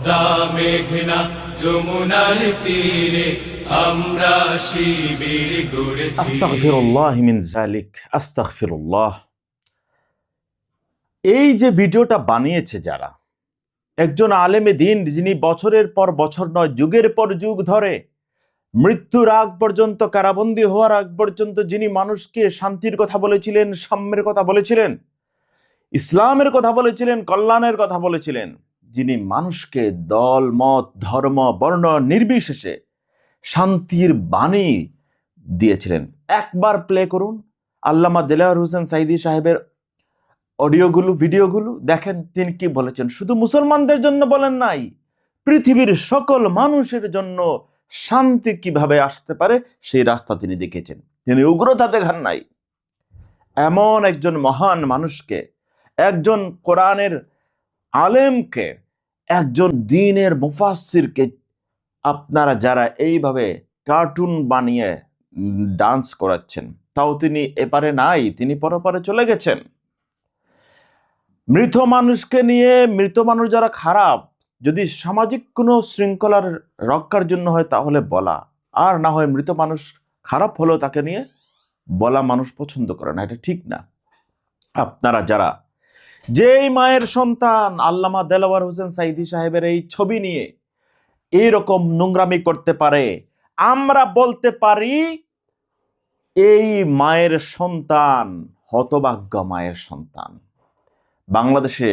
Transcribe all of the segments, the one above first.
পদ্মা মেঘনা যমুনার তীরে আমরা শিবির গড়েছি। আস্তাগফিরুল্লাহ মিন যালিক, আস্তাগফিরুল্লাহ। এই যে ভিডিওটা বানিয়েছে যারা, একজন আলেমে দ্বীন যিনি বছরের পর বছর নয় যুগের পর যুগ ধরে মৃত্যুর আগ পর্যন্ত, কারাবন্দী হওয়ার আগ পর্যন্ত যিনি মানুষকে শান্তির কথা বলেছিলেন, সাম্যের কথা বলেছিলেন, ইসলামের কথা বলেছিলেন, কল্যাণের কথা বলেছিলেন, যিনি মানুষকে দল মত ধর্ম বর্ণ নির্বিশেষে শান্তির বাণী দিয়েছিলেন। একবার প্লে করুন আল্লামা দেলাওয়ার হোসেন সাঈদী সাহেবের অডিওগুলো, ভিডিওগুলো দেখেন তিনি কি বলেছেন। শুধু মুসলমানদের জন্য বলেন নাই, পৃথিবীর সকল মানুষের জন্য শান্তি কিভাবে আসতে পারে সেই রাস্তা তিনি দেখেছেন। তিনি উগ্রতা দেখান নাই। এমন একজন মহান মানুষকে, একজন কোরআনের আলেমকে, একজন দ্বীনের মুফাসসিরকে আপনারা যারা এইভাবে কার্টুন বানিয়ে ডান্স করাচ্ছেন, তাও তিনি এপারে নাই, তিনি পরপারে চলে গেছেন। মৃত মানুষকে নিয়ে, মৃত মানুষ যারা খারাপ, যদি সামাজিক কোনো শৃঙ্খলার রক্ষার জন্য হয় তাহলে বলা, আর না হয় মৃত মানুষ খারাপ হলেও তাকে নিয়ে বলা মানুষ পছন্দ করে না, এটা ঠিক না। আপনারা যারা যেই মায়ের সন্তান আল্লামা দেলাওয়ার হোসেন সাঈদী সাহেবের এই ছবি নিয়ে এইরকম নোংরামি করতে পারে, আমরা বলতে পারি এই মায়ের সন্তান হতভাগ্য মায়ের সন্তান। বাংলাদেশে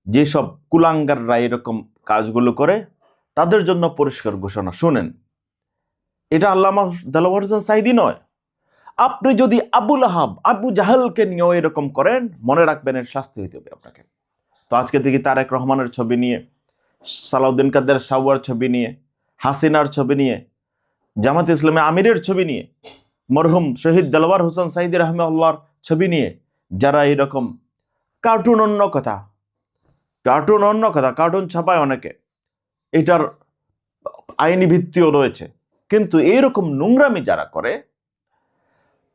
যেসব কুলাঙ্গাররা এরকম কাজগুলো করে তাদের জন্য পরিষ্কার ঘোষণা শুনেন, এটা আল্লামা দেলাওয়ার হোসেন সাঈদী নয়। আপনি যদি আবুল আহাব, আবু জাহালকে নিয়েও এরকম করেন, মনে রাখবেন এর শাস্তি হইতে হবে আপনাকে। তো আজকে দেখি তারেক রহমানের ছবি নিয়ে, সালাউদ্দিন কাদের সাওয়ার ছবি নিয়ে, হাসিনার ছবি নিয়ে, জামাত ইসলামে আমিরের ছবি নিয়ে, মরহুম শহীদ দেলাওয়ার হোসেন সাঈদী রাহমাহুল্লাহর ছবি নিয়ে যারা এরকম কার্টুন অন্য কথা, কার্টুন ছাপায় অনেকে, এটার আইনি ভিত্তিও রয়েছে, কিন্তু এইরকম নোংরামি যারা করে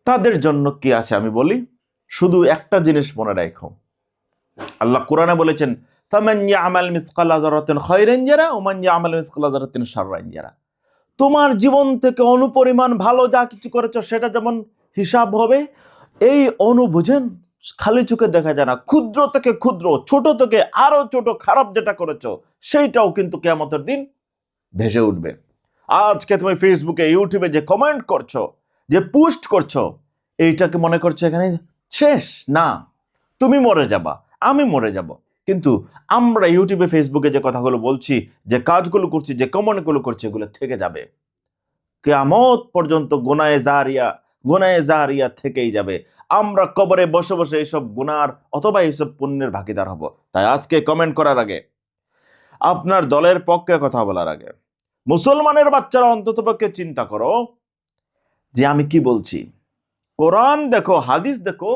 তাদের জন্য কি আছে আমি বলি। শুধু একটা জিনিস মনে রাখো, আল্লাহ কোরআনে বলেছেন, ফামান ইয়ামাল মিসকালা যারাতিন খায়রান ইয়ারা ওয়া মান ইয়ামাল মিসকালা যারাতিন শাররান ইয়ারা। তোমার জীবন থেকে অনুপরিমাণ ভালো যা কিছু করেছো সেটা যেমন হিসাব হবে, এই বুঝেন খালি চোখে দেখা যায় না, ক্ষুদ্র থেকে ক্ষুদ্র, ছোট থেকে আরো ছোট খারাপ যেটা করেছো সেইটাও কিন্তু কিয়ামতের দিন ভেসে উঠবে। আজকে তুমি ফেসবুকে, ইউটিউবে যে কমেন্ট করছো, যে পোস্ট করছো, এইটাকে মনে করছো এখানে শেষ না, তুমি মরে যাবা, আমি মরে যাব, কিন্তু আমরা ইউটিউবে ফেসবুকে যে কথাগুলো বলছি, যে কাজগুলো করছি, যে কমেন্টগুলো করছি, এগুলো থেকে যাবে কিয়ামত পর্যন্ত। গুনায়ে জারিয়া থেকেই যাবে। আমরা কবরে বসে বসে এইসব গুনার অথবা এইসব পুণ্যের ভাগিদার হব। তাই আজকে কমেন্ট করার আগে, আপনার দলের পক্ষে কথা বলার আগে, মুসলমানের বাচ্চারা অন্ততপক্ষে চিন্তা করো যে আমি কি বলছি। কোরআন দেখো, হাদিস দেখো,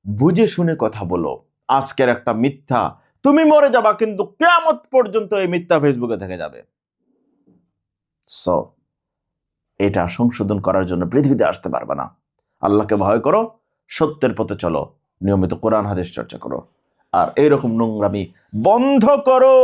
বুঝে শুনে কথা বলো। আজকের একটা মিথ্যা, তুমি মরে যাবা, কিন্তু কিয়ামত পর্যন্ত এই মিথ্যা ফেসবুকে থেকে যাবে। সো এটা সংশোধন করার জন্য পৃথিবীতে আসতে পারবে না। আল্লাহকে ভয় করো, সত্যের পথে চলো, নিয়মিত কোরআন হাদিস চর্চা করো, আর এইরকম নোংরামি বন্ধ করো।